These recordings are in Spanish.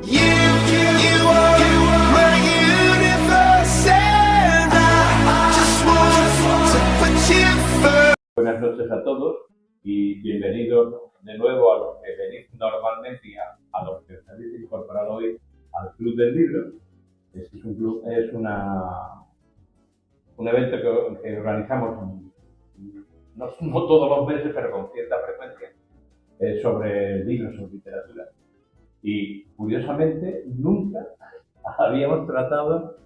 You are my universe and I just want to put you first. Buenas noches a todos y bienvenidos de nuevo a los que venís normalmente y a los que os habéis incorporado hoy al Club del Libro. Este es un club, es un evento que organizamos no todos los meses, pero con cierta frecuencia, sobre libros, sobre literatura. Y curiosamente nunca habíamos tratado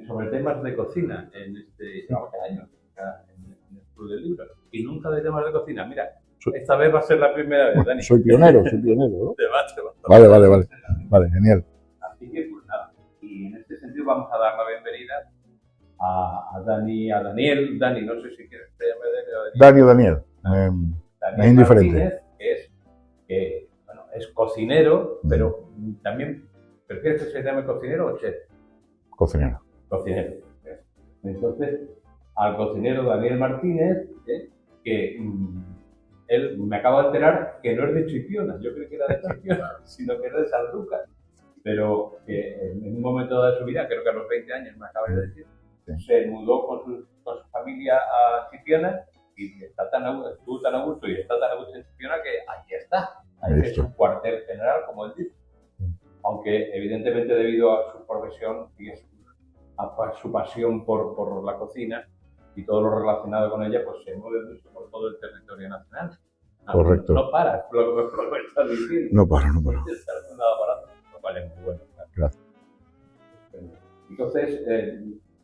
sobre temas de cocina en este año, en el Club del Libro. Y nunca de temas de cocina. Mira, esta vez va a ser la primera vez, Dani. Soy pionero, ¿no? Vale. Vale, genial. Así que, pues nada. Y en este sentido vamos a dar la bienvenida a Daniel. Dani, no sé si quieres que te llame Dani o Daniel. Daniel es indiferente. Martínez, que es cocinero, pero también, ¿prefieres que se llame cocinero o chef? Cocinero. Cocinero. Entonces, al cocinero Daniel Martínez, que él me acabo de enterar que no es de Chipiona. Yo creí que era de Chipiona, sino que era de Sanlúcar. Pero que en un momento de su vida, creo que a los 20 años, me acabas de decir, se mudó con su familia a Chipiona y estuvo tan a gusto y está tan a gusto en Chipiona que allí está. Ahí es su cuartel general, como él dice. Aunque evidentemente debido a su profesión y a su pasión por la cocina y todo lo relacionado con ella, pues se mueve mucho por todo el territorio nacional. Correcto. No paras, lo que estás diciendo. No paro. Nada parado, lo cual es muy bueno. Gracias. Entonces,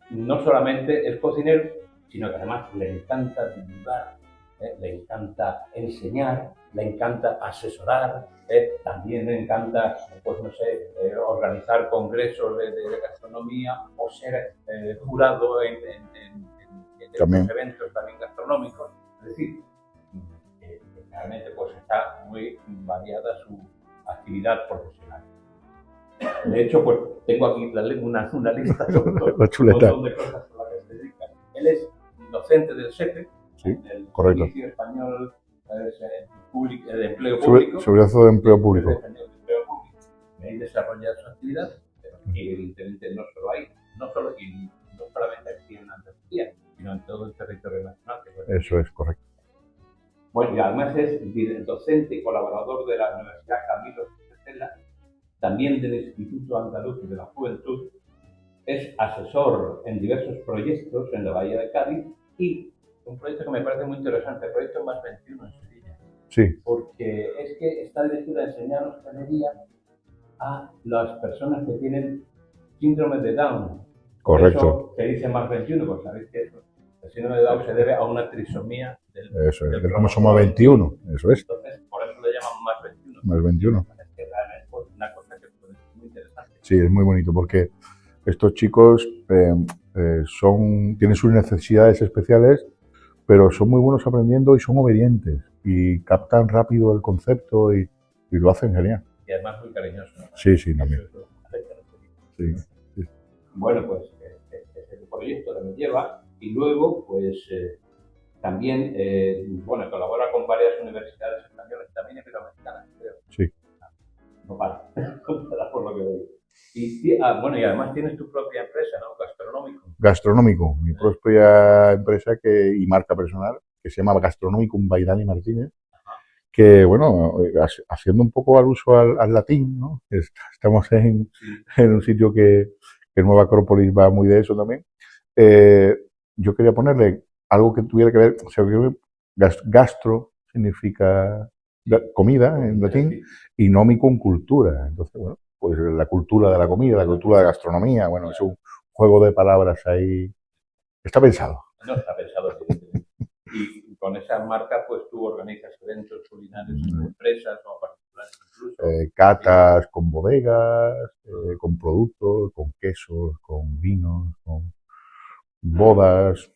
no solamente es cocinero, sino que además le encanta divulgar, le encanta enseñar, le encanta asesorar, también le encanta, pues no sé, organizar congresos de gastronomía o ser jurado en estos eventos también gastronómicos. Es decir, realmente pues está muy variada su actividad profesional. De hecho, pues tengo aquí una lista de un montón de cosas a las que se dedica. Él es docente del SEPE, el Servicio Español de Empleo Público. Seguridad de Empleo Público. Ahí desarrolla su actividad, pero evidentemente no solamente aquí en Andalucía, sino en todo el territorio nacional. Eso es correcto. Bueno, y además es docente y colaborador de la Universidad Camilo Castella, también del Instituto Andaluz de la Juventud, es asesor en diversos proyectos en la Bahía de Cádiz y un proyecto que me parece muy interesante, el proyecto Más 21 en Sevilla. Sí. Porque es que está dirigido a enseñar hostelería a las personas que tienen síndrome de Down. Correcto. Por eso se dice Más 21, pues sabéis que eso, el síndrome de Down se debe a una trisomía del cromosoma 21, eso es. Entonces, por eso le llaman Más 21. Más 21. Es realmente pues, una cosa que puede ser muy interesante. Sí, es muy bonito porque estos chicos tienen sus necesidades especiales, pero son muy buenos aprendiendo y son obedientes y captan rápido el concepto y lo hacen genial. Y además muy cariñoso, ¿no? Sí, también. Sí. Bueno, pues ese proyecto también lleva y luego pues también colabora con varias universidades españolas, también iberoamericanas, creo. Sí. No para por lo que veo. Y además tienes tu propia empresa, ¿no? Gastronómico, mi propia empresa y marca personal, que se llama Gastronómicum by Dani Martínez, que, haciendo un poco al uso al latín, ¿no? Estamos en un sitio que Nueva Acrópolis va muy de eso también. Yo quería ponerle algo que tuviera que ver, o sea, gastro significa comida en latín y nomicum cultura. Entonces, pues la cultura de la comida, la cultura de la gastronomía, es un juego de palabras ahí. Está pensado. No, está pensado. Y con esa marca, pues tú organizas eventos culinarios en empresas o particulares incluso. Catas con bodegas, con productos, con quesos, con vinos, con bodas,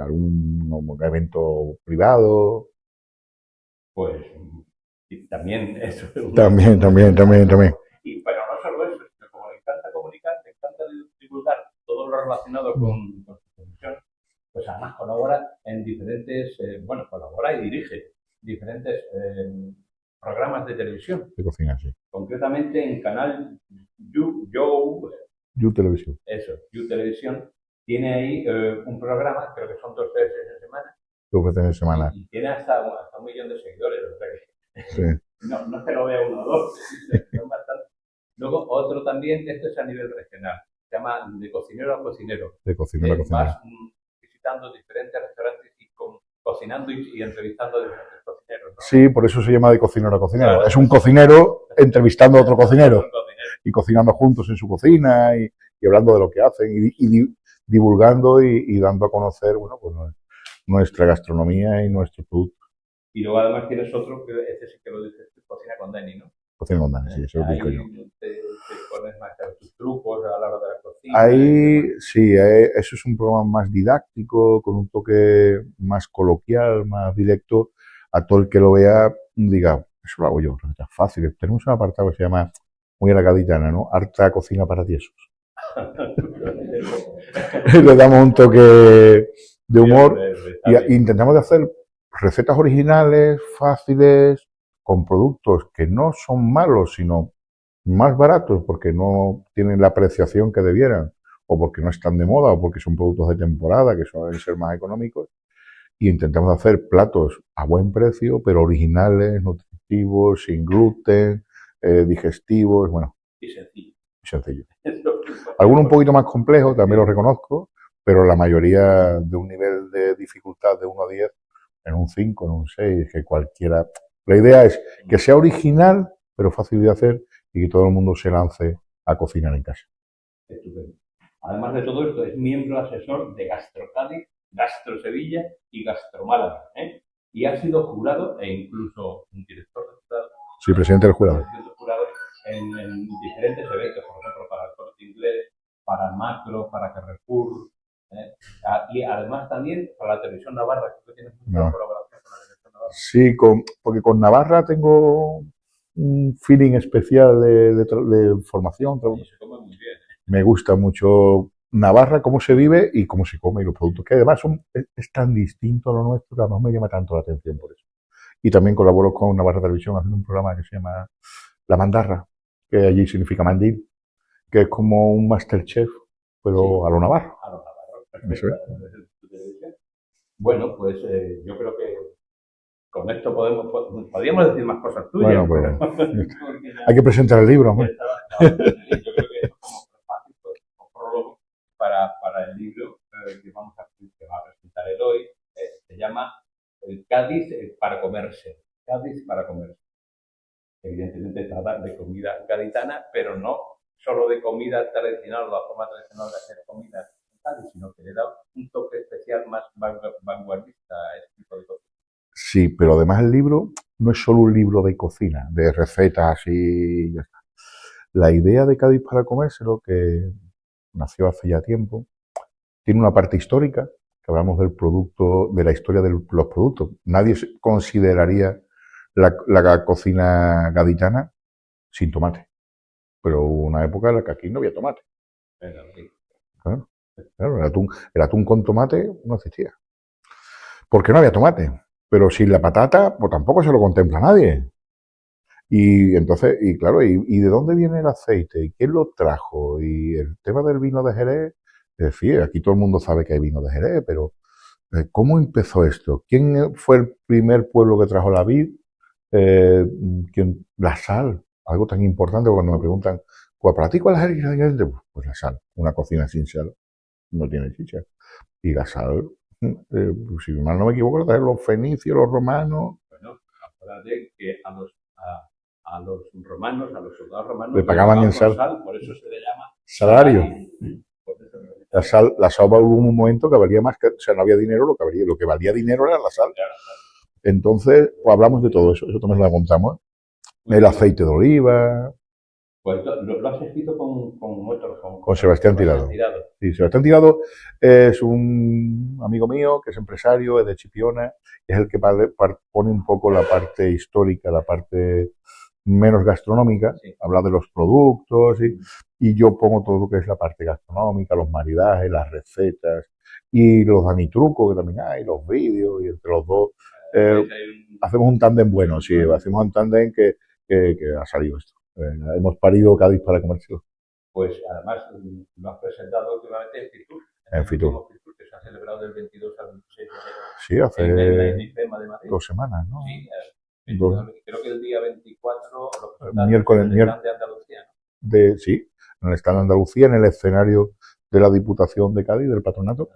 algún evento privado. Pues también eso. También. Pero no solo eso, sino como le encanta comunicar, le encanta divulgar todo lo relacionado con su profesión, pues además colabora en diferentes, colabora y dirige diferentes programas de televisión. De cocina, sí. concretamente en canal You Televisión. eso, You Televisión, tiene ahí un programa, creo que son 2 veces a semana, Dos veces en semana. y tiene hasta 1 millón de seguidores. O sea que Sí, no es que lo vea uno o dos, son bastantes. Luego, otro también, esto es a nivel regional, se llama De Cocinero a Cocinero. de cocinero a cocinero. Vas visitando diferentes restaurantes y cocinando y entrevistando a diferentes cocineros, ¿no? Sí, por eso se llama De Cocinero a Cocinero. Claro. Es un cocinero entrevistando a otro cocinero Son cocineros. y cocinando juntos en su cocina y hablando de lo que hacen y divulgando y dando a conocer, bueno, pues nuestra gastronomía y nuestros productos. Y luego además tienes otro, que este sí que lo dices, Cocina con Dani, ¿no? Cocina con Dani, sí, eso lo Ahí digo yo. te pones más a tus trucos a la hora de la cocina. Ahí sí, eso es un programa más didáctico, con un toque más coloquial, más directo, a todo el que lo vea diga, eso lo hago yo, recetas fáciles. Tenemos un apartado que se llama, muy a la gaditana, ¿no? Harta cocina para tiesos. Le damos un toque de humor y intentamos de hacer recetas originales, fáciles, con productos que no son malos, sino más baratos porque no tienen la apreciación que debieran, o porque no están de moda, o porque son productos de temporada que suelen ser más económicos. Y intentamos hacer platos a buen precio, pero originales, nutritivos, sin gluten, digestivos, bueno, Y sencillo. sencillo. Algunos un poquito más complejos, también lo reconozco, pero la mayoría de un nivel de dificultad de 1 a 10, en un 5, en un 6, que cualquiera. La idea es que sea original, pero fácil de hacer y que todo el mundo se lance a cocinar en casa. Estupendo. Además de todo esto, es miembro asesor de Gastro Cádiz, Gastro Sevilla y Gastro Málaga, ¿eh? Y ha sido jurado e incluso un director de jurado. Sí, presidente del jurado. Presidente del jurado en diferentes eventos, por ejemplo, para el Corte Inglés, para Macro, para Carrefour, ¿eh? Y además también para la televisión navarra, que tú tienes mucha No. colaboración con la televisión navarra. Sí, porque con Navarra tengo un feeling especial de formación. Y se come muy bien. Me gusta mucho Navarra, cómo se vive y cómo se come y los productos, que además es tan distinto a lo nuestro que además me llama tanto la atención por eso. Y también colaboro con Navarra Televisión haciendo un programa que se llama La Mandarra, que allí significa mandil, que es como un Masterchef, pero Sí. a lo navarro. A los navarros. Eso Perfecto. Bueno, pues yo creo que con esto podríamos decir más cosas tuyas. Bueno, pues porque ya- hay que presentar el libro, hombre. Yo creo que es como fácil, pues, como prólogo para el libro que va a presentar él hoy. Se llama El Cádiz para comerse. Cádiz para comerse. Evidentemente trata de comida gaditana, pero no solo de comida tradicional, la forma tradicional de hacer comida en Cádiz, sino que le da un toque especial más vanguardista a este tipo de cosas. Sí, pero además el libro no es solo un libro de cocina, de recetas y ya está. La idea de Cádiz para comérselo, que nació hace ya tiempo, tiene una parte histórica, que hablamos del producto, de la historia de los productos. Nadie consideraría la cocina gaditana sin tomate. Pero hubo una época en la que aquí no había tomate. Pero, sí. Claro, el atún con tomate no existía. Porque no había tomate. Pero sin la patata, pues tampoco se lo contempla nadie. Y entonces, y claro, ¿y de dónde viene el aceite? ¿Y quién lo trajo? Y el tema del vino de Jerez, es decir, aquí todo el mundo sabe que hay vino de Jerez, pero ¿cómo empezó esto? ¿Quién fue el primer pueblo que trajo la vid? La sal, algo tan importante, cuando me preguntan, pues para ti, ¿cuál es el ingrediente? Pues la sal. Una cocina sin sal no tiene chicha. Y la sal, si mal no me equivoco, la trajeron los fenicios, los romanos. Bueno, acuérdate que a los romanos, a los soldados romanos, Le pagaban en por sal. por eso se le llama Salario. Por eso se le llama La sal hubo un momento que valía más que, o sea, no había dinero, lo que valía dinero era la sal. Claro. Entonces, pues hablamos de todo eso también lo contamos. El aceite de oliva. Pues lo has escrito Con Sebastián Tirado. Sí, Sebastián Tirado es un amigo mío que es empresario, es de Chipiona, es el que pone un poco la parte histórica, la parte menos gastronómica, Sí. habla de los productos y yo pongo todo lo que es la parte gastronómica, los maridajes, las recetas y los danitrucos que también hay, los vídeos, y entre los dos hacemos un tándem bueno, sí, hacemos un tándem que ha salido esto. Hemos parido Cádiz para comérselo. Pues además lo has presentado últimamente en Fitur. En Fitur. último Fitur, que se ha celebrado del 22 al 26 de enero Sí, en la hace IFEMA de Madrid. 2 semanas, ¿no? Sí, Dos. creo que el día 24 lo presentaron Miércoles, en el stand de Andalucía, ¿no? Sí, en el stand de Andalucía, en el escenario de la Diputación de Cádiz, del patronato.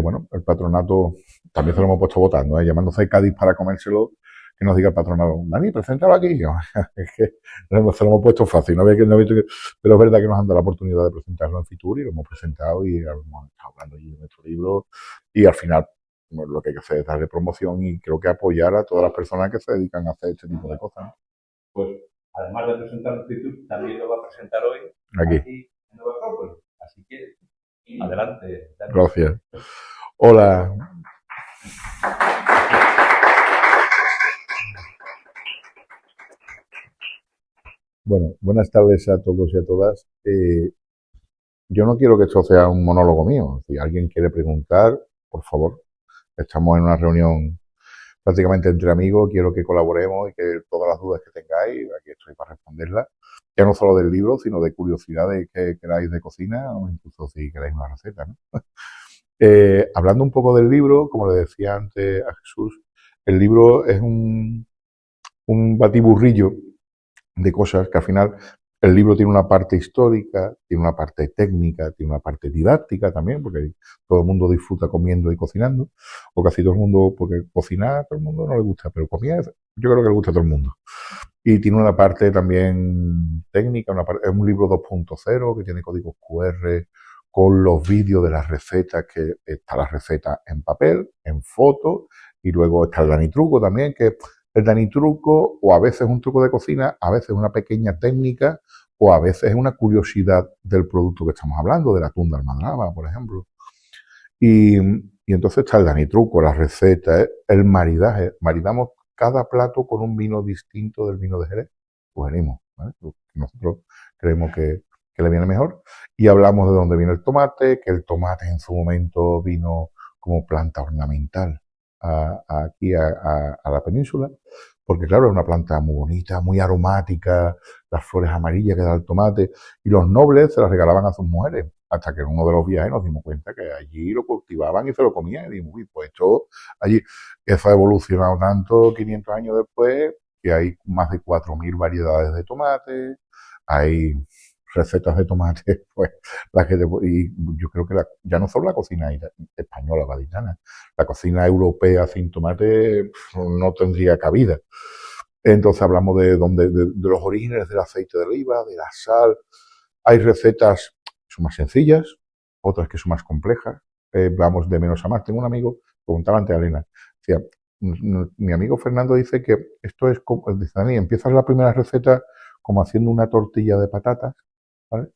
Bueno, el patronato también se lo hemos puesto votando, llamándose Cádiz para comérselo, que nos diga el patronato, Dani, preséntalo aquí. Es que se lo hemos puesto fácil, no había que, pero es verdad que nos han dado la oportunidad de presentarlo en Fitur y lo hemos presentado y hemos estado hablando allí de nuestro libro y al final bueno, lo que hay que hacer es darle promoción y creo que apoyar a todas las personas que se dedican a hacer este tipo de cosas, ¿no? Pues además de presentar en Fitur, también lo va a presentar hoy Aquí en Nueva Acrópolis. Así que adelante. Dani. Gracias. Hola. Bueno, buenas tardes a todos y a todas. Yo no quiero que esto sea un monólogo mío. Si alguien quiere preguntar, por favor, estamos en una reunión prácticamente entre amigos. Quiero que colaboremos y que todas las dudas que tengáis, aquí estoy para responderlas. Ya no solo del libro, sino de curiosidades que queráis de cocina o incluso si queráis una receta, ¿no? Hablando un poco del libro, como le decía antes a Jesús, el libro es un batiburrillo de cosas que al final el libro tiene una parte histórica, tiene una parte técnica, tiene una parte didáctica también, porque todo el mundo disfruta comiendo y cocinando, o casi todo el mundo, porque cocinar a todo el mundo no le gusta, pero comer yo creo que le gusta a todo el mundo. Y tiene una parte también técnica, es un libro 2.0 que tiene códigos QR con los vídeos de las recetas, que está la receta en papel, en foto, y luego está el Danitruco también, que el Danitruco o a veces un truco de cocina, a veces una pequeña técnica, o a veces es una curiosidad del producto que estamos hablando, del atún de Almadraba, por ejemplo. Y entonces está el Danitruco, la receta, el maridaje. Maridamos cada plato con un vino distinto del vino de Jerez. Pues venimos, ¿vale? Nosotros creemos que le viene mejor. Y hablamos de dónde viene el tomate, que el tomate en su momento vino como planta ornamental aquí a la península, porque claro, es una planta muy bonita, muy aromática, las flores amarillas que da el tomate, y los nobles se las regalaban a sus mujeres, hasta que en uno de los viajes nos dimos cuenta que allí lo cultivaban y se lo comían, y dijimos, uy, pues esto allí, eso ha evolucionado tanto 500 años después, que hay más de 4.000 variedades de tomate, hay recetas de tomate, pues la que y yo creo que ya no solo la cocina española, gaditana, la cocina europea sin tomate no tendría cabida. Entonces hablamos de los orígenes del aceite de oliva, de la sal. Hay recetas que son más sencillas, otras que son más complejas. Vamos de menos a más. Tengo un amigo, preguntaba antes a Elena, decía, mi amigo Fernando dice que esto es como, dice, Dani, empiezas la primera receta como haciendo una tortilla de patatas, ¿vale?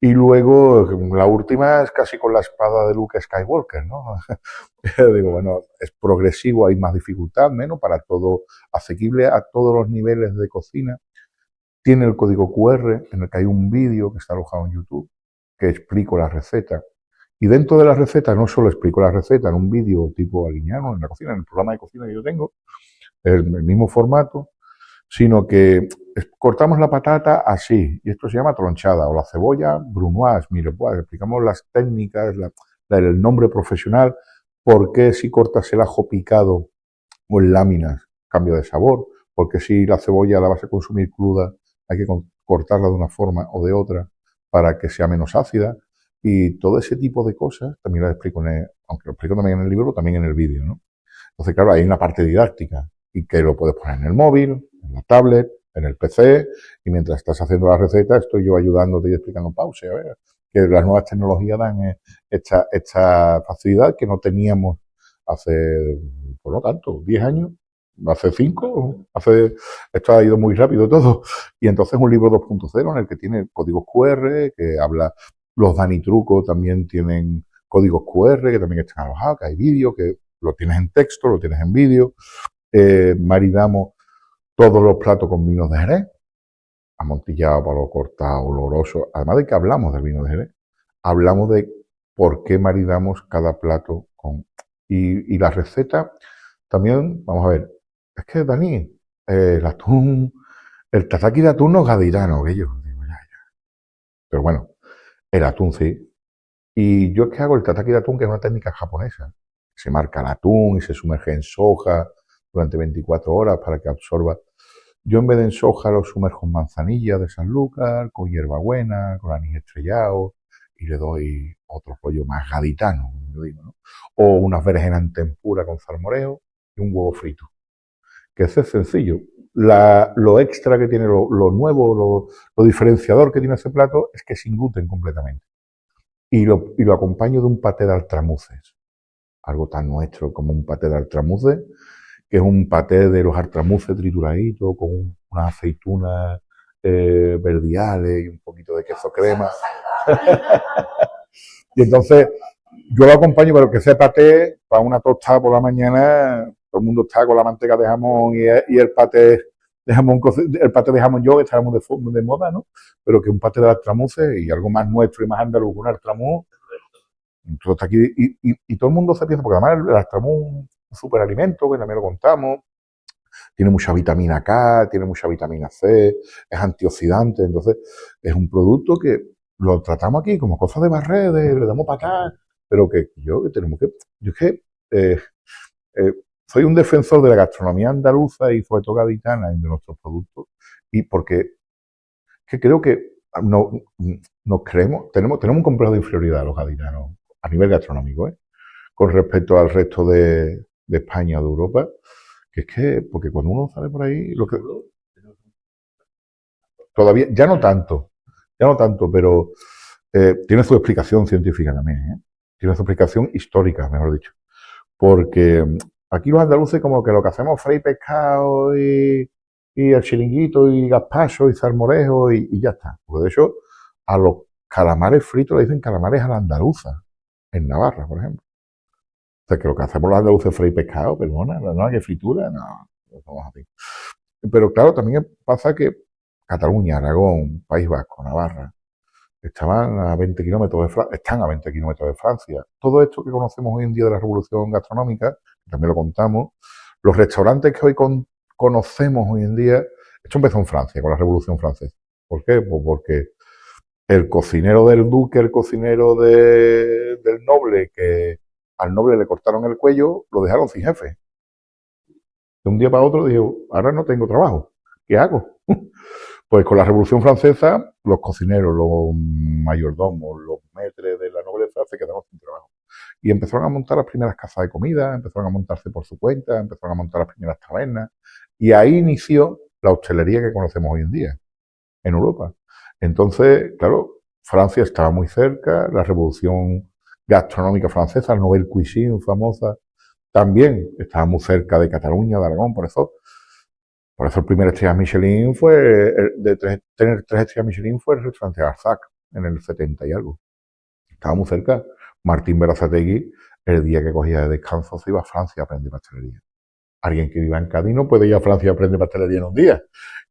Y luego la última es casi con la espada de Luke Skywalker, ¿no? Digo, bueno, es progresivo, hay más dificultad, menos, para todo, asequible a todos los niveles de cocina. Tiene el código QR, en el que hay un vídeo que está alojado en YouTube, que explico la receta. Y dentro de la receta no solo explico la receta en un vídeo tipo Aliñano, en la cocina, en el programa de cocina que yo tengo, el mismo formato, sino que cortamos la patata así, y esto se llama tronchada, o la cebolla brunoise, mire, pues explicamos las técnicas, el nombre profesional, por qué si cortas el ajo picado o en láminas cambia de sabor, porque si la cebolla la vas a consumir cruda hay que cortarla de una forma o de otra para que sea menos ácida, y todo ese tipo de cosas también las explico, aunque lo explico también en el libro, también en el vídeo, ¿no? Entonces, claro, hay una parte didáctica y que lo puedes poner en el móvil, en la tablet, en el PC, y mientras estás haciendo la receta estoy yo ayudándote y explicando pause, a ver, que las nuevas tecnologías dan esta facilidad que no teníamos hace, pues no tanto, 10 años, hace 5, esto ha ido muy rápido todo. Y entonces un libro 2.0 en el que tiene códigos QR, que habla, los Danitruco también tienen códigos QR que también están alojados, que hay vídeos, que lo tienes en texto, lo tienes en vídeo. Maridamos todos los platos con vinos de Jerez, amontillado, palo cortado, oloroso. Además de que hablamos del vino de Jerez, hablamos de por qué maridamos cada plato con... Y la receta también, vamos a ver, es que Dani, el atún El tataki de atún no es gaditano, que yo digo, ya, ya. Pero bueno, el atún sí. Y yo es que hago el tataki de atún, que es una técnica japonesa. Se marca el atún y se sumerge en soja durante 24 horas para que absorba. Yo en vez de en soja lo sumerjo en manzanilla de Sanlúcar, con hierbabuena, con anís estrellado y le doy otro rollo más gaditano, como yo digo, ¿no? O unas berenjenas en tempura con salmorejo y un huevo frito. Que ese es sencillo. Lo extra que tiene, lo nuevo, lo diferenciador que tiene ese plato es que es sin gluten completamente. Y lo acompaño de un paté de altramuces. Algo tan nuestro como un paté de altramuces, que es un paté de los altramuces trituradito con unas aceitunas verdiales y un poquito de queso crema. Y entonces yo lo acompaño, pero que ese paté, para una tostada por la mañana, todo el mundo está con la manteca de jamón y el paté de jamón, el paté de jamón yo, que estábamos de moda, ¿no? Pero que un paté de altramuces y algo más nuestro y más andaluz, un altramuz, todo está aquí, y todo el mundo se piensa, porque además el altramuz es un superalimento, que también lo contamos, tiene mucha vitamina K, tiene mucha vitamina C, es antioxidante, entonces es un producto que lo tratamos aquí como cosa de barrer, le damos patada, pero que tenemos que, yo es que eh, soy un defensor de la gastronomía andaluza y sobre todo gaditana y de nuestros productos, y porque que creo que no, nos creemos, tenemos un complejo de inferioridad los gaditanos a nivel gastronómico, ¿eh? Con respecto al resto de España o de Europa, que es que, porque cuando uno sale por ahí, lo que todavía, ya no tanto, pero tiene su explicación científica también, ¿eh? Tiene su explicación histórica, mejor dicho. Porque aquí los andaluces como que lo que hacemos es freír pescado y el chiringuito y gazpacho y salmorejo y ya está. Porque de hecho, a los calamares fritos le dicen calamares a la andaluza, en Navarra, por ejemplo. O sea, que lo que hacemos los andaluces es freír pescado, perdona, no hay que fritura, no somos así. Pero claro, también pasa que Cataluña, Aragón, País Vasco, Navarra, estaban a 20 kilómetros de Francia, están a 20 kilómetros de Francia. Todo esto que conocemos hoy en día de la revolución gastronómica, también lo contamos, los restaurantes que hoy conocemos hoy en día, esto empezó en Francia, con la revolución francesa. ¿Por qué? Pues porque el cocinero del duque, el cocinero del noble, que al noble le cortaron el cuello, lo dejaron sin jefe. De un día para otro dijo, ahora no tengo trabajo, ¿qué hago? Pues con la Revolución Francesa, los cocineros, los mayordomos, los maîtres de la nobleza se quedaron sin trabajo. Y empezaron a montar las primeras casas de comida, empezaron a montarse por su cuenta, empezaron a montar las primeras tabernas. Y ahí inició la hostelería que conocemos hoy en día, en Europa. Entonces, claro, Francia estaba muy cerca, la Revolución Gastronómica Francesa, la Nouvelle Cuisine famosa, también estaba muy cerca de Cataluña, de Aragón, por eso el primer estrella Michelin fue, tener 3 estrellas Michelin fue el restaurante Arzac, en el 70 y algo. Estaba muy cerca. Martín Berazategui, el día que cogía de descanso, se iba a Francia a aprender pastelería. Alguien que viva en Cádiz no puede ir a Francia a aprender pastelería en un día.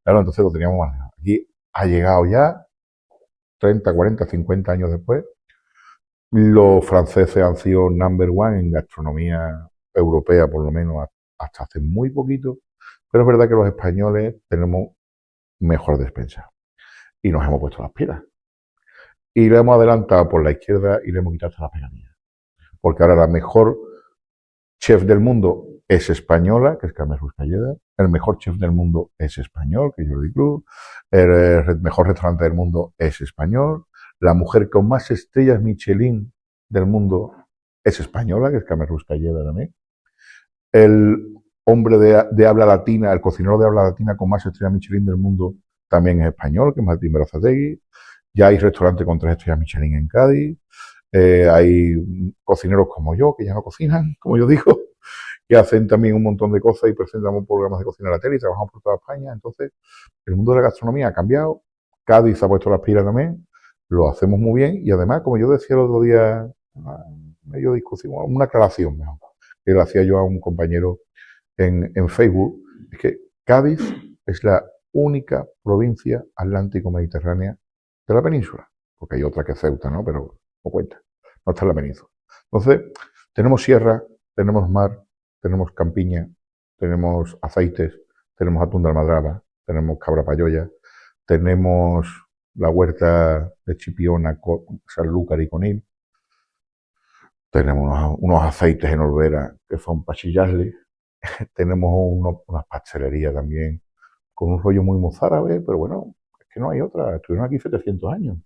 Claro, entonces lo teníamos más lejos. Aquí ha llegado ya, 30, 40, 50 años después. Los franceses han sido number one en gastronomía europea, por lo menos hasta hace muy poquito. Pero es verdad que los españoles tenemos mejor despensa. Y nos hemos puesto las pilas. Y le hemos adelantado por la izquierda y le hemos quitado hasta las pegadillas. Porque ahora la mejor chef del mundo es española, que es Carmen Ruscalleda. El mejor chef del mundo es español, que es Jordi Cruz. El mejor restaurante del mundo es español. La mujer con más estrellas Michelin del mundo es española, que es Carmen Ruscalleda también. El hombre de habla latina, el cocinero de habla latina con más estrellas Michelin del mundo también es español, que es Martín Berazategui. Ya hay restaurantes con 3 estrellas Michelin en Cádiz. Hay cocineros como yo, que ya no cocinan, como yo digo, que hacen también un montón de cosas y presentamos programas de cocina a la tele y trabajamos por toda España. Entonces, el mundo de la gastronomía ha cambiado. Cádiz ha puesto las pilas también. Lo hacemos muy bien. Y además, como yo decía el otro día, medio discusión, una aclaración mejor, que le hacía yo a un compañero en Facebook, es que Cádiz es la única provincia atlántico-mediterránea de la península, porque hay otra que es Ceuta, ¿no? Pero no cuenta, no está en la península. Entonces, tenemos sierra, tenemos mar, tenemos campiña, tenemos aceites, tenemos atún de almadraba, tenemos cabra payoya, tenemos la huerta de Chipiona, Sanlúcar y Conil, tenemos unos aceites en Olvera que son para chillarle, tenemos unas pastelerías también con un rollo muy mozárabe, pero bueno, es que no hay otra, estuvieron aquí 700 años.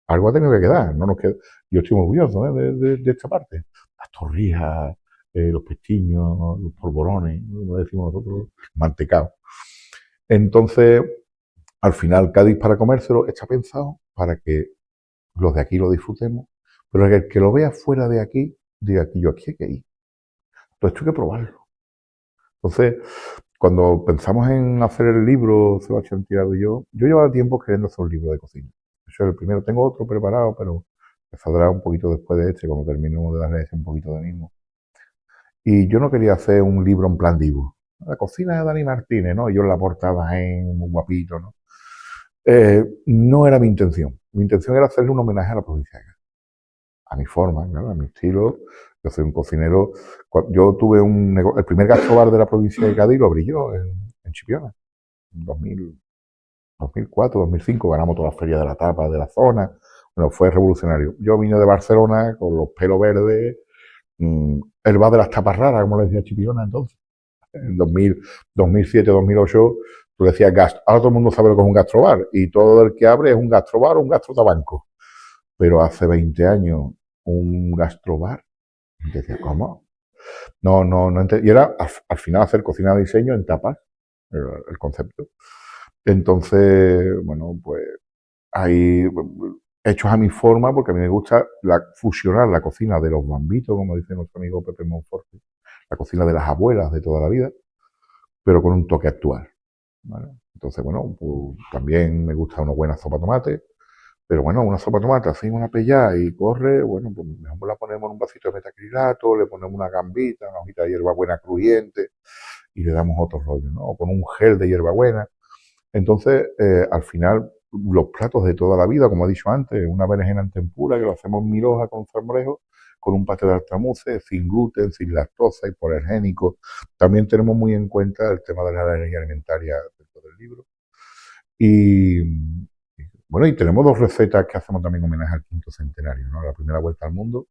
Algo ha tenido que quedar, no nos queda. Yo estoy muy orgulloso de esta parte. Las torrijas, los pestiños, los polvorones, como decimos nosotros, mantecado. Entonces, al final, Cádiz para comérselo está pensado para que los de aquí lo disfrutemos, pero el que lo vea fuera de aquí, diga que yo aquí hay que ir. Entonces, esto hay que probarlo. Entonces, cuando pensamos en hacer el libro, Sebastián Tirado y yo llevaba tiempo queriendo hacer un libro de cocina. Eso es el primero. Tengo otro preparado, pero me saldrá un poquito después de este, cuando terminemos de darle ese un poquito de mismo. Y yo no quería hacer un libro en plan divo. La cocina de Dani Martínez, ¿no? Y yo en la portada, muy guapito, ¿no? No era mi intención. Mi intención era hacerle un homenaje a la provincia de Cádiz. A mi forma, ¿no? A mi estilo. Yo soy un cocinero. Yo tuve el primer gastrobar de la provincia de Cádiz, lo abrí yo en Chipiona. En 2004, 2005, ganamos toda la feria de la tapa de la zona. Bueno, fue revolucionario. Yo vine de Barcelona con los pelos verdes, el bar de las tapas raras, como le decía Chipiona entonces. En 2007, 2008, tú decías gastro. Ahora todo el mundo sabe lo que es un gastrobar y todo el que abre es un gastrobar o un gastrotabanco. Pero hace 20 años, un gastrobar, decía, ¿cómo? No entendí. Y era al final hacer cocina de diseño en tapas, el concepto. Entonces, bueno, pues ahí hechos a mi forma, porque a mí me gusta fusionar la cocina de los bambitos, como dice nuestro amigo Pepe Monforte, la cocina de las abuelas de toda la vida, pero con un toque actual, ¿vale? Entonces, bueno, pues, también me gusta una buena sopa de tomate, pero bueno, una sopa de tomate, hacemos una pellada y corre, bueno, pues mejor la ponemos en un vasito de metacrilato, le ponemos una gambita, una hojita de hierbabuena crujiente y le damos otro rollo, ¿no? O con un gel de hierbabuena. Entonces, al final, los platos de toda la vida, como he dicho antes, una berenjena en tempura, que lo hacemos en mil hojas con salmorejo, con un paté de altramuce, sin gluten, sin lactosa, hipoalergénico. También tenemos muy en cuenta el tema de la alergia alimentaria dentro del libro. Y bueno, y tenemos dos recetas que hacemos también homenaje al quinto centenario, ¿no? La primera vuelta al mundo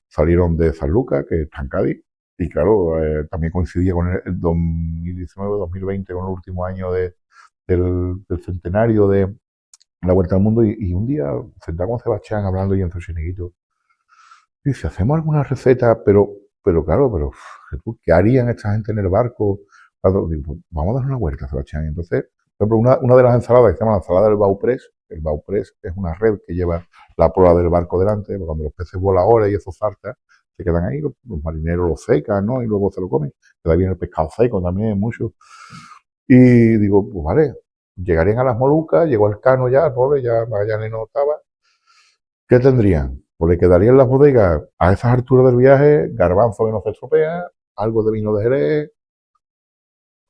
salieron de Sanlúcar, que está en Cádiz, y claro, también coincidía con el 2019-2020, con el último año del centenario de la Vuelta al Mundo, y un día sentado con Sebastián hablando y en su chiringuito, dice, hacemos alguna receta, pero claro, pero Jesús, ¿qué harían esta gente en el barco? Digo, pues, vamos a dar una vuelta, Sebastián. Y entonces, por ejemplo, una de las ensaladas que se llama la ensalada del Bauprés, el Bauprés es una red que lleva la proa del barco delante, porque cuando los peces voladores y esos zartas se quedan ahí, los marineros lo secan, ¿no? Y luego se lo comen. Queda bien el pescado seco también, mucho. Y digo, pues vale, llegarían a las Molucas, llegó el Cano ya, pobre, ya Magallanes no estaba. ¿Qué tendrían? Pues le quedaría en las bodegas a esas alturas del viaje, garbanzo que no se estropea, algo de vino de Jerez,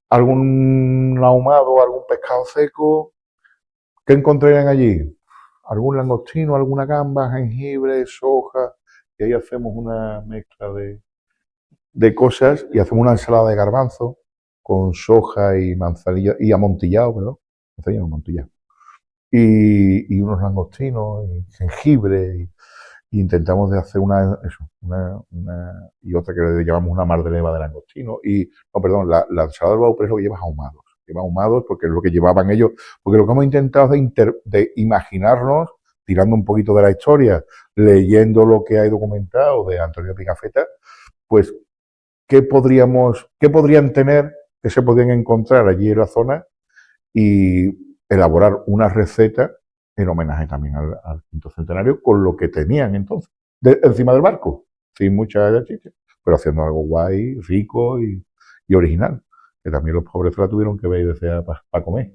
algún ahumado, algún pescado seco. ¿Qué encontrarían allí? Algún langostino, alguna gamba, jengibre, soja, y ahí hacemos una mezcla de cosas y hacemos una ensalada de garbanzo con soja y manzanilla, y amontillado, perdón, manzanilla no, amontillado, y unos langostinos y jengibre, y intentamos de hacer una y otra que le llamamos una mar de leva de langostino, no, perdón, la ensalada del Bauprés lo que lleva ahumados porque es lo que llevaban ellos, porque lo que hemos intentado es de imaginarnos, tirando un poquito de la historia, leyendo lo que hay documentado de Antonio Pigafetta, pues qué podrían tener, qué se podrían encontrar allí en la zona y elaborar una receta en homenaje también al quinto centenario con lo que tenían entonces, encima del barco, sin mucha chicha, pero haciendo algo guay, rico y original, que también los pobres se la tuvieron que ver y desear para comer.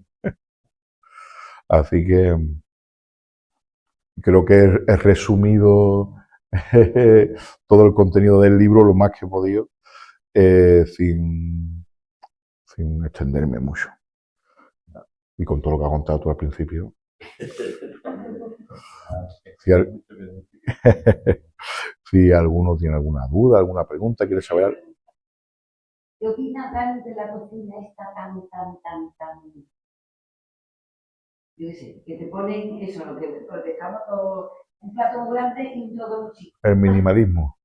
Así que creo que he resumido todo el contenido del libro lo más que he podido, sin extenderme mucho. Y con todo lo que ha contado tú al principio. Si alguno tiene alguna duda, alguna pregunta, quiere saber algo. ¿Qué opina Dani de la cocina esta tan yo qué sé, que te ponen eso, lo que dejamos todo, un plato muy grande y un todo muy chico. El minimalismo.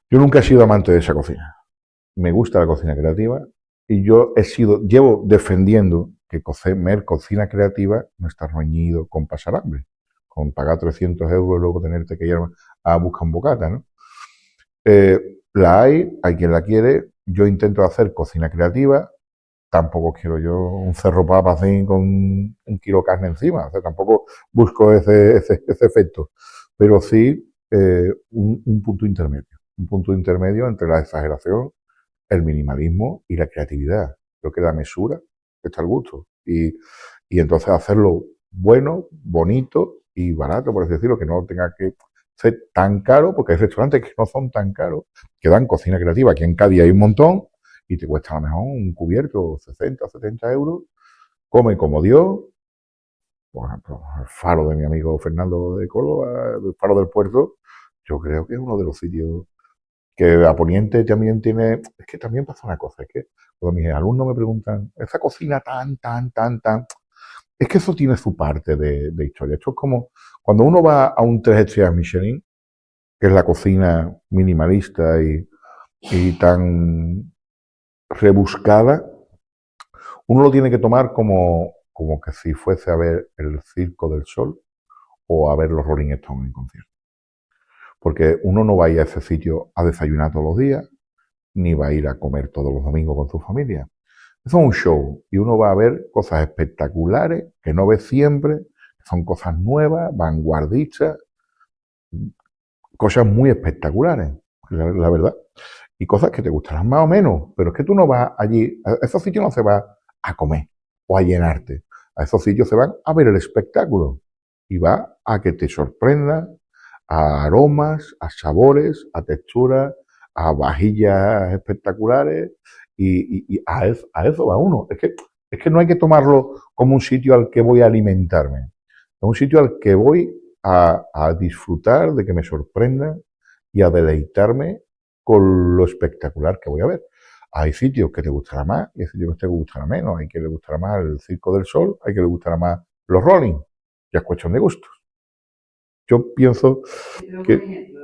Yo nunca he sido amante de esa cocina. Me gusta la cocina creativa y llevo defendiendo que comer cocina creativa no está reñido con pasar hambre, con pagar 300 euros y luego tenerte que ir a buscar un bocata, ¿no? Hay quien la quiere, yo intento hacer cocina creativa, tampoco quiero yo un cerro papas así con un kilo de carne encima, o sea, tampoco busco ese efecto, pero sí un punto intermedio entre la exageración, el minimalismo y la creatividad. Creo que la mesura está al gusto y entonces hacerlo bueno, bonito y barato, por así decirlo, que no tenga que ser tan caro, porque hay restaurantes que no son tan caros, que dan cocina creativa. Aquí en Cádiz hay un montón y te cuesta a lo mejor un cubierto 60, 70 euros. Come como Dios. Por ejemplo, el faro de mi amigo Fernando de Córdoba, el faro del puerto, yo creo que es uno de los sitios que a Poniente también tiene. Es que también pasa una cosa, es que cuando mis alumnos me preguntan, esa cocina tan, es que eso tiene su parte de historia. Esto es como cuando uno va a un 3 estrellas Michelin, que es la cocina minimalista y tan rebuscada, uno lo tiene que tomar como que si fuese a ver el Circo del Sol o a ver los Rolling Stones en concierto. Porque uno no va a ir a ese sitio a desayunar todos los días, ni va a ir a comer todos los domingos con su familia. Eso es un show y uno va a ver cosas espectaculares que no ve siempre, son cosas nuevas, vanguardistas, cosas muy espectaculares, la verdad. Y cosas que te gustarán más o menos, pero es que tú no vas allí, a esos sitios no se va a comer o a llenarte, a esos sitios se van a ver el espectáculo y va a que te sorprenda a aromas, a sabores, a texturas, a vajillas espectaculares y a eso va uno. Es que no hay que tomarlo como un sitio al que voy a alimentarme, es un sitio al que voy a disfrutar de que me sorprenda y a deleitarme con lo espectacular que voy a ver. Hay sitios que te gustará más y hay sitios que te gustará menos. Hay que le gustará más el Circo del Sol, hay que le gustará más los Rolling. Ya es cuestión de gustos. Yo pienso Pero, por que ejemplo,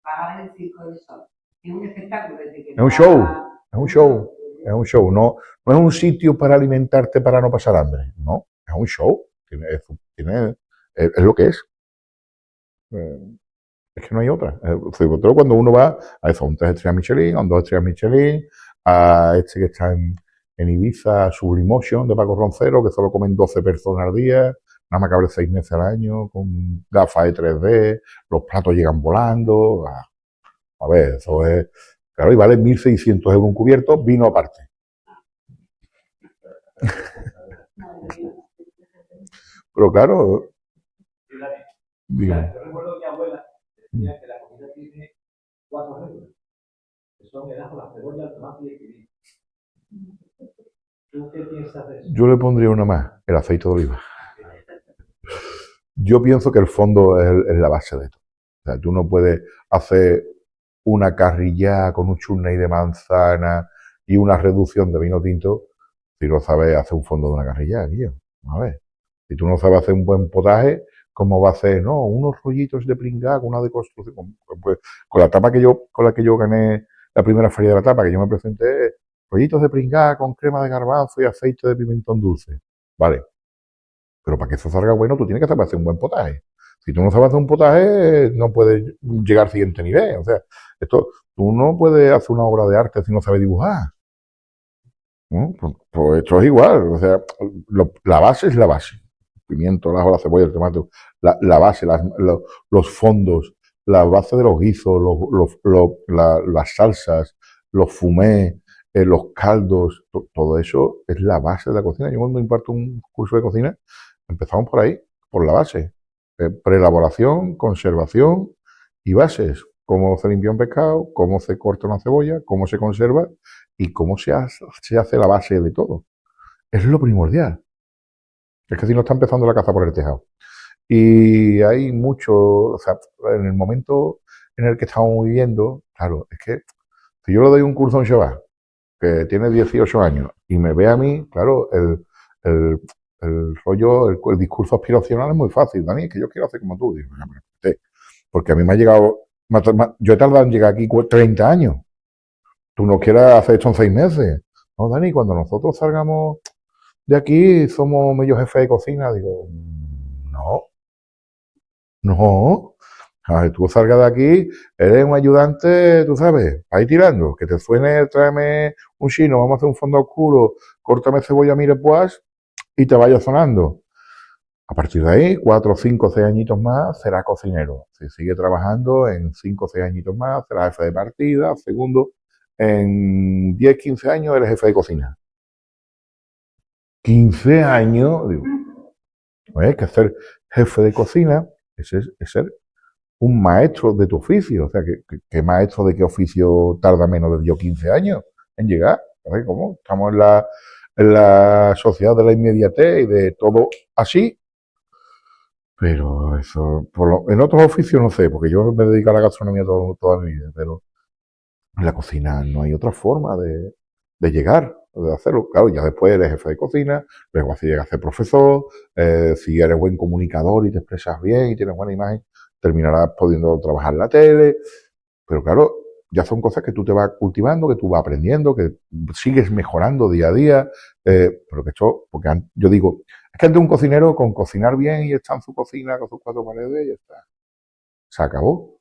vas a ver el Circo del Sol. Es un espectáculo desde que es un show, es un show, es un show. No, no es un sitio para alimentarte para no pasar hambre. No, es un show. Es lo que es. Eh, Es que no hay otra. Sobre todo cuando uno va a eso, a un 3 estrellas Michelin, a un 2 estrellas Michelin, a este que está en Ibiza, Sublimotion de Paco Roncero, que solo comen 12 personas al día, nada más que abre 6 meses al año, con gafas de 3D, los platos llegan volando. A ver, eso es. Claro, y vale 1.600 euros un cubierto, vino aparte. Pero claro, dígame. Yo recuerdo que mi abuela decía que la comida tiene 4 reglas, que son el ajo, la cebolla, el tomate y el pimiento. ¿Tú qué piensas de eso? Yo le pondría una más, el aceite de oliva. Yo pienso que el fondo es la base de todo. O sea, tú no puedes hacer una carrillada con un chutney de manzana y una reducción de vino tinto si no sabes hacer un fondo de una carrillada, tío. A ver, si tú no sabes hacer un buen potaje, ¿cómo va a hacer? No, unos rollitos de pringá con una deconstrucción. Pues, con la tapa con la que yo gané la primera feria de la tapa, que yo me presenté, rollitos de pringá con crema de garbanzo y aceite de pimentón dulce. Vale, pero para que eso salga bueno, tú tienes que saber hacer un buen potaje. Si tú no sabes hacer un potaje, no puedes llegar al siguiente nivel. O sea, tú no puedes hacer una obra de arte si no sabes dibujar. ¿No? Pues esto es igual. O sea, la base es la base. El pimiento, el ajo, la cebolla, el tomate. La base, los fondos, la base de los guisos, las salsas, los fumés, los caldos, todo eso es la base de la cocina. Yo cuando imparto un curso de cocina, empezamos por ahí, por la base. Preelaboración, conservación y bases. Cómo se limpia un pescado, cómo se corta una cebolla, cómo se conserva y cómo se hace la base de todo. Es lo primordial. Es que si no está empezando la caza por el tejado. Y hay mucho, o sea, en el momento en el que estamos viviendo, claro, es que si yo le doy un curso a un chaval que tiene 18 años, y me ve a mí, claro, el rollo, el discurso aspiracional es muy fácil. Dani, es que yo quiero hacer como tú. Digo, "Ya, pero usted", porque a mí me ha llegado, yo he tardado en llegar aquí 30 años. Tú no quieras hacer esto en 6 meses. No, Dani, cuando nosotros salgamos de aquí, somos medio jefe de cocina. Digo, no, no. A ver, tú salgas de aquí, eres un ayudante, tú sabes, ahí tirando, que te suene, tráeme un chino, vamos a hacer un fondo oscuro, córtame cebolla, mire pues, y te vaya sonando. A partir de ahí, 4, 5, 6 añitos más, será cocinero. Si sigue trabajando, en 5, 6 añitos más, será jefe de partida. Segundo, en 10, 15 años, eres jefe de cocina. 15 años, digo, ¿ves? Que ser jefe de cocina es ser un maestro de tu oficio. O sea, ¿qué maestro de qué oficio tarda menos de yo 15 años en llegar? ¿Sabes cómo? Estamos en la sociedad de la inmediatez y de todo así. Pero eso, en otros oficios no sé, porque yo me dedico a la gastronomía toda mi vida, pero en la cocina no hay otra forma de llegar, de hacerlo. Claro, ya después eres jefe de cocina, luego así llegas a ser profesor, si eres buen comunicador y te expresas bien y tienes buena imagen, terminarás pudiendo trabajar en la tele, pero claro, ya son cosas que tú te vas cultivando, que tú vas aprendiendo, que sigues mejorando día a día, pero que esto, porque yo digo, es que antes un cocinero con cocinar bien y está en su cocina con sus 4 paredes y ya está. Se acabó.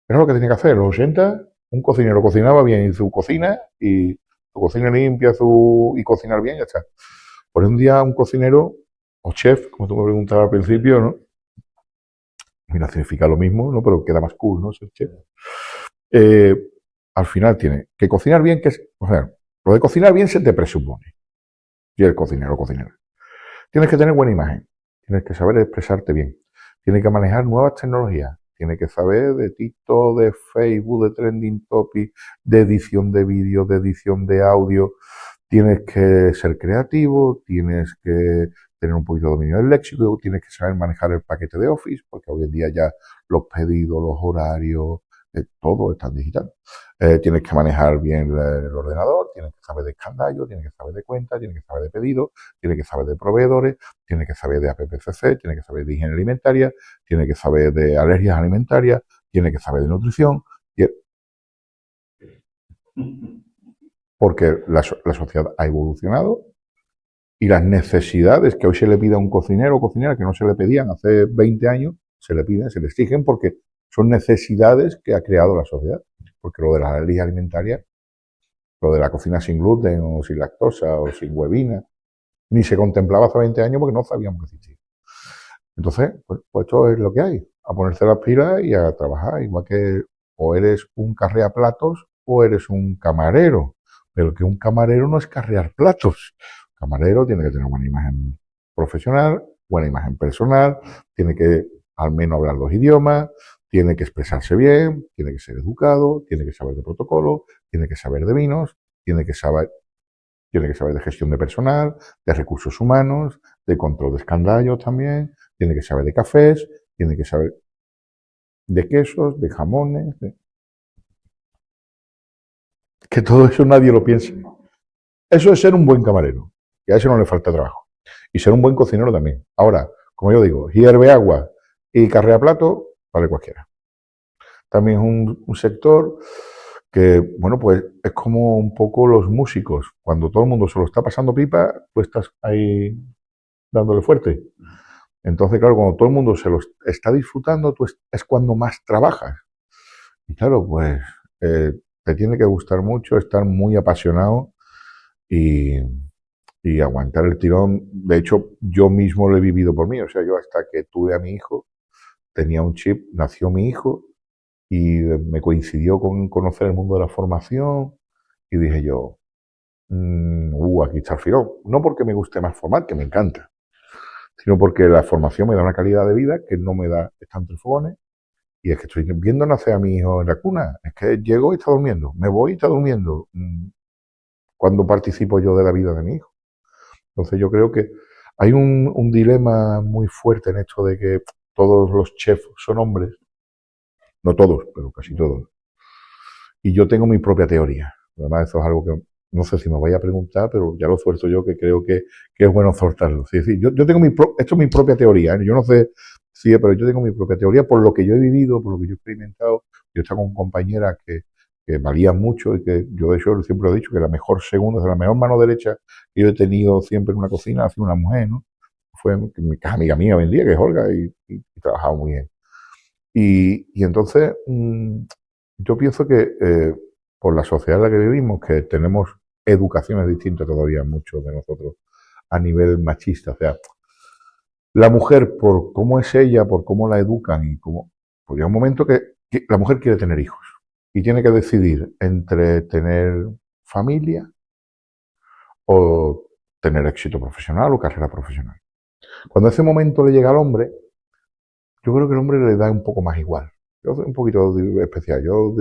Era lo que tenía que hacer. En los 80, un cocinero cocinaba bien en su cocina y su cocina limpia y cocinar bien, ya está. Por un día un cocinero, o chef, como tú me preguntabas al principio, ¿no? Mira, significa lo mismo, ¿no? Pero queda más cool, ¿no? Ser chef. Eh, Al final tiene que cocinar bien, o sea, lo de cocinar bien se te presupone. Y el cocinero, cocinera. Tienes que tener buena imagen, tienes que saber expresarte bien, tienes que manejar nuevas tecnologías, tienes que saber de TikTok, de Facebook, de Trending Topic, de edición de vídeo, de edición de audio, tienes que ser creativo, tienes que tener un poquito de dominio del léxico, tienes que saber manejar el paquete de Office, porque hoy en día ya los pedidos, los horarios, todo está en digital. Tienes que manejar bien el ordenador, tienes que saber de escandallo, tienes que saber de cuentas, tienes que saber de pedidos, tienes que saber de proveedores, tienes que saber de APPCC, tienes que saber de higiene alimentaria, tienes que saber de alergias alimentarias, tienes que saber de nutrición, porque la sociedad ha evolucionado y las necesidades que hoy se le pide a un cocinero o cocinera que no se le pedían hace 20 años, se le piden, se le exigen porque son necesidades que ha creado la sociedad. Porque lo de las alergias alimentarias, lo de la cocina sin gluten o sin lactosa o sin huevina, ni se contemplaba hace 20 años porque no sabíamos que existía. Entonces, pues esto es lo que hay, a ponerse las pilas y a trabajar, igual que o eres un carreaplatos o eres un camarero, pero que un camarero no es carrear platos. Un camarero tiene que tener buena imagen profesional, buena imagen personal, tiene que al menos hablar 2 idiomas, tiene que expresarse bien, tiene que ser educado, tiene que saber de protocolo, tiene que saber de vinos, tiene que saber de gestión de personal, de recursos humanos, de control de escandallos también, tiene que saber de cafés, tiene que saber de quesos, de jamones, que todo eso nadie lo piensa. Eso es ser un buen camarero, y a eso no le falta trabajo. Y ser un buen cocinero también. Ahora, como yo digo, hierve agua y carrea plato, vale cualquiera. También es un sector que, bueno, pues es como un poco los músicos. Cuando todo el mundo se lo está pasando pipa, tú estás ahí dándole fuerte. Entonces, claro, cuando todo el mundo se lo está disfrutando, tú es cuando más trabajas. Y claro, pues te tiene que gustar mucho, estar muy apasionado y, y aguantar el tirón. De hecho, yo mismo lo he vivido por mí. O sea, yo hasta que tuve a mi hijo, tenía un chip, nació mi hijo y me coincidió con conocer el mundo de la formación y dije yo, aquí está el filón. No porque me guste más formar, que me encanta, sino porque la formación me da una calidad de vida que no me da estar entre fogones. Y es que estoy viendo nacer a mi hijo en la cuna. Es que llego y está durmiendo. Me voy y está durmiendo. ¿Cuándo participo yo de la vida de mi hijo? Entonces yo creo que hay un dilema muy fuerte en esto de que todos los chefs son hombres. No todos, pero casi todos. Y yo tengo mi propia teoría. Además, eso es algo que no sé si me vais a preguntar, pero ya lo suelto yo, que creo que es bueno soltarlo. Sí, sí, yo tengo esto es mi propia teoría, ¿eh? Yo no sé si pero yo tengo mi propia teoría por lo que yo he vivido, por lo que yo he experimentado. Yo estaba con compañeras que valían mucho y que yo de hecho siempre he dicho que la mejor segunda, o sea, la mejor mano derecha que yo he tenido siempre en una cocina ha sido una mujer, ¿no? Fue mi amiga mía hoy en día, que es Olga, y trabajaba muy bien. Y entonces yo pienso que por la sociedad en la que vivimos, que tenemos educaciones distintas todavía muchos de nosotros a nivel machista, o sea, la mujer por cómo es ella, por cómo la educan y cómo, pues llega un momento que la mujer quiere tener hijos y tiene que decidir entre tener familia o tener éxito profesional o carrera profesional. Cuando ese momento le llega al hombre, yo creo que el hombre le da un poco más igual. Yo soy un poquito especial. Yo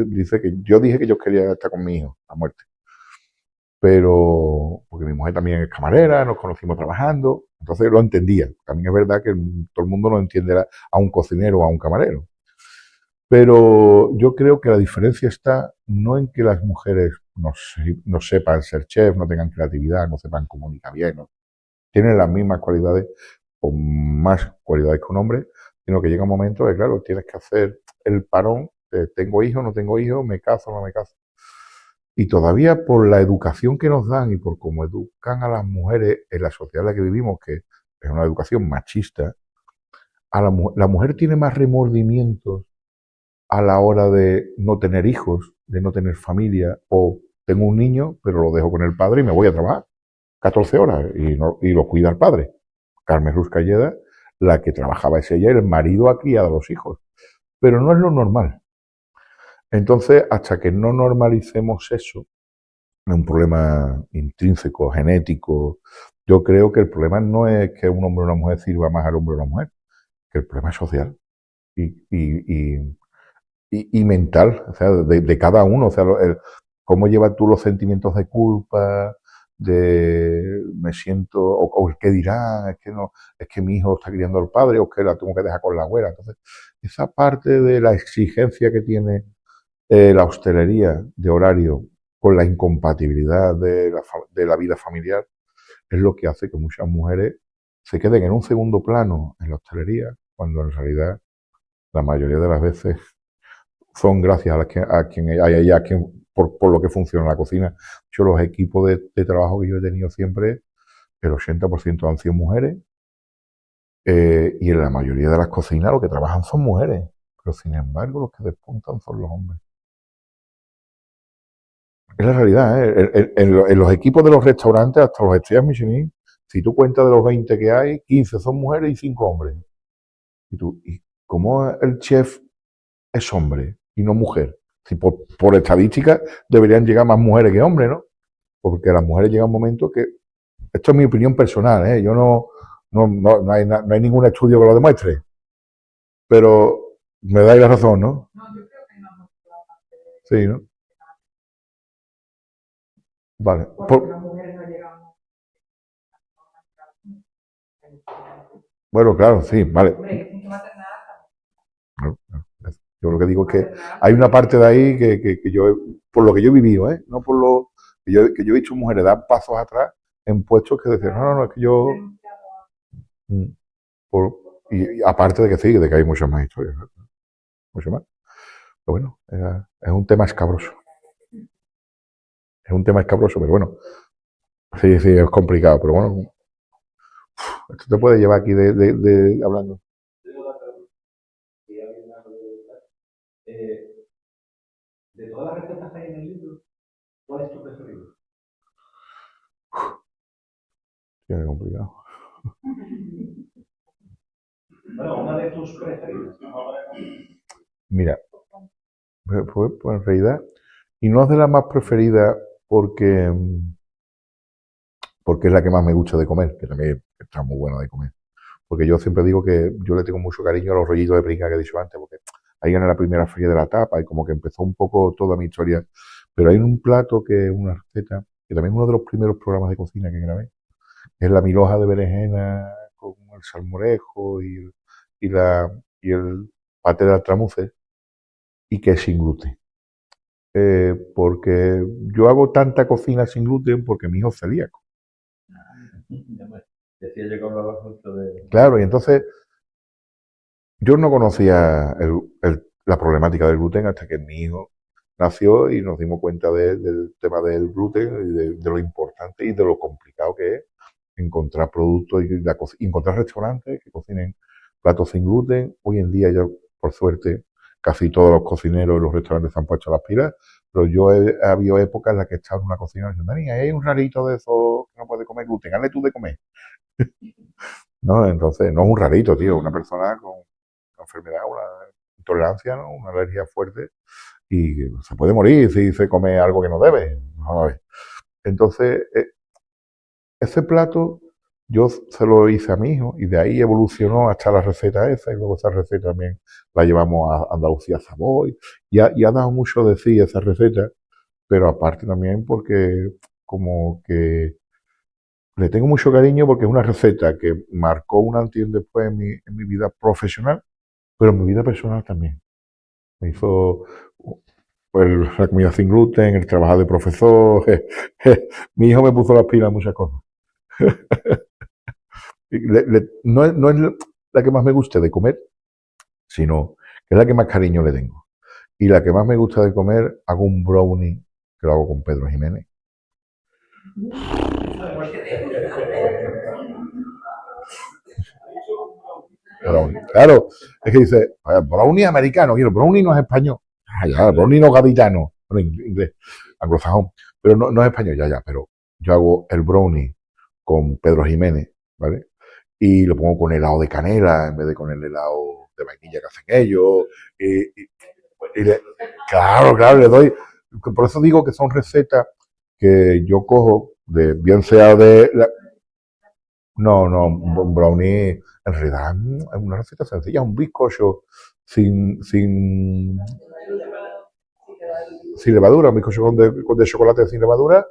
dije que yo quería estar con mi hijo a muerte. Pero, porque mi mujer también es camarera, nos conocimos trabajando, entonces lo entendía. También es verdad que todo el mundo no entiende a un cocinero o a un camarero. Pero yo creo que la diferencia está no en que las mujeres no sepan ser chef, no tengan creatividad, no sepan comunicar bien, ¿no? Tienen las mismas cualidades o más cualidades que un hombre, sino que llega un momento que, claro, tienes que hacer el parón de tengo hijos, no tengo hijos, me caso, no me caso. Y todavía por la educación que nos dan y por cómo educan a las mujeres en la sociedad en la que vivimos, que es una educación machista, la mujer tiene más remordimientos a la hora de no tener hijos, de no tener familia, o tengo un niño, pero lo dejo con el padre y me voy a trabajar 14 horas y lo cuida el padre. Carmen Ruscalleda, la que trabajaba es ella, el marido ha criado a los hijos. Pero no es lo normal. Entonces, hasta que no normalicemos eso, es un problema intrínseco, genético. Yo creo que el problema no es que un hombre o una mujer sirva más al hombre o a la mujer, que el problema es social y, y, y mental, o sea, de cada uno. O sea, cómo llevas tú los sentimientos de culpa, de me siento, o el que dirán, es que no, es que mi hijo está criando al padre, o que la tengo que dejar con la abuela. Entonces, esa parte de la exigencia que tiene la hostelería de horario con la incompatibilidad de la vida familiar es lo que hace que muchas mujeres se queden en un segundo plano en la hostelería, cuando en realidad la mayoría de las veces son gracias a quien hay allá, por lo que funciona la cocina. Yo los equipos de trabajo que yo he tenido siempre, el 80% han sido mujeres, y en la mayoría de las cocinas lo que trabajan son mujeres, pero sin embargo los que despuntan son los hombres. Es la realidad, ¿eh? En los equipos de los restaurantes, hasta los estrellas Michelin, si tú cuentas de los 20 que hay, 15 son mujeres y 5 hombres. ¿Y cómo el chef es hombre y no mujer? Si por estadística deberían llegar más mujeres que hombres, ¿no? Porque las mujeres llegan un momento que, esto es mi opinión personal, ¿eh? Yo no hay ningún estudio que lo demuestre, pero me dais la razón, ¿no? Sí, ¿no? Vale. Bueno, claro, sí, vale. Claro, claro. Yo lo que digo es que hay una parte de ahí que yo, por lo que yo he vivido, ¿eh? No por lo que yo he visto mujeres dar pasos atrás en puestos que decían, no, es que yo... mm, por- y aparte de que sí, de que hay muchas más historias, ¿no? Mucho más. Pero bueno, es un tema escabroso. Es un tema escabroso, pero bueno, sí, sí, es complicado, pero bueno, esto te puede llevar aquí hablando. Eh, de todas las recetas que hay en el libro, ¿cuál es tu preferido? Sí, es complicado. Bueno, una de tus preferidas. Mira, pues en realidad, y no es de la más preferida porque, porque es la que más me gusta de comer, que también está muy buena de comer. Porque yo siempre digo que yo le tengo mucho cariño a los rollitos de pringa que he dicho antes, porque ahí gané la primera feria de la tapa y como que empezó un poco toda mi historia. Pero hay un plato que es una receta, que también es uno de los primeros programas de cocina que grabé, es la milhoja de berenjena con el salmorejo y el paté de altramuces, y que es sin gluten. porque yo hago tanta cocina sin gluten porque mi hijo es celíaco. Decía yo que hablaba mucho de... Claro, y entonces yo no conocía la problemática del gluten hasta que mi hijo nació y nos dimos cuenta del tema del gluten y de lo importante y de lo complicado que es encontrar productos y encontrar restaurantes que cocinen platos sin gluten. Hoy en día ya, por suerte, casi todos los cocineros y los restaurantes se han puesto las pilas, pero ha habido épocas en las que he estado en una cocina y diciendo, Dani, hay un rarito de eso que no puede comer gluten, hazle tú de comer. ¿No? Entonces, no es un rarito, tío, una persona con una enfermedad, una intolerancia, ¿no? Una alergia fuerte y se puede morir si se come algo que no debe. Vamos a ver. Entonces, ese plato yo se lo hice a mi hijo y de ahí evolucionó hasta la receta esa y luego esa receta también la llevamos a Andalucía Savoy y ha dado mucho de sí esa receta, pero aparte también porque como que le tengo mucho cariño porque es una receta que marcó un antes y un después en mi vida profesional, pero en mi vida personal también. Me hizo pues, la comida sin gluten, el trabajar de profesor. Mi hijo me puso las pilas en muchas cosas. No es la que más me gusta de comer, sino que es la que más cariño le tengo. Y la que más me gusta de comer, hago un brownie que lo hago con Pedro Jiménez. Brownie. Claro, es que dice, brownie americano, quiero, brownie no es español. Ah, ya, brownie no gaditano, bueno, inglés, anglosajón, pero no es español, ya, pero yo hago el brownie con Pedro Jiménez, ¿vale? Y lo pongo con helado de canela en vez de con el helado de vainilla que hacen ellos. Y, y- claro, le doy. Por eso digo que son recetas que yo cojo, bien sea no, un brownie en realidad es una receta sencilla, un bizcocho sin sin levadura, un bizcocho de chocolate sin levadura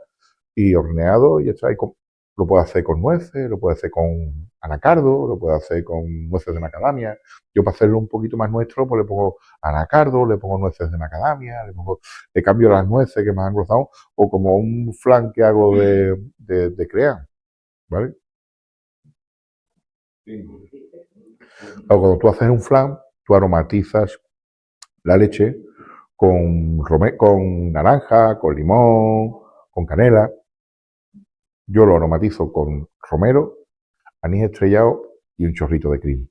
y horneado y ya está. Lo puedo hacer con nueces, lo puedo hacer con anacardo, lo puedo hacer con nueces de macadamia. Yo para hacerlo un poquito más nuestro, pues le pongo anacardo, le pongo nueces de macadamia, le cambio las nueces que me han gustado, o como un flan que hago de cream, ¿vale? O cuando tú haces un flan, tú aromatizas la leche con naranja, con limón, con canela. Yo lo aromatizo con romero, anís estrellado y un chorrito de cream.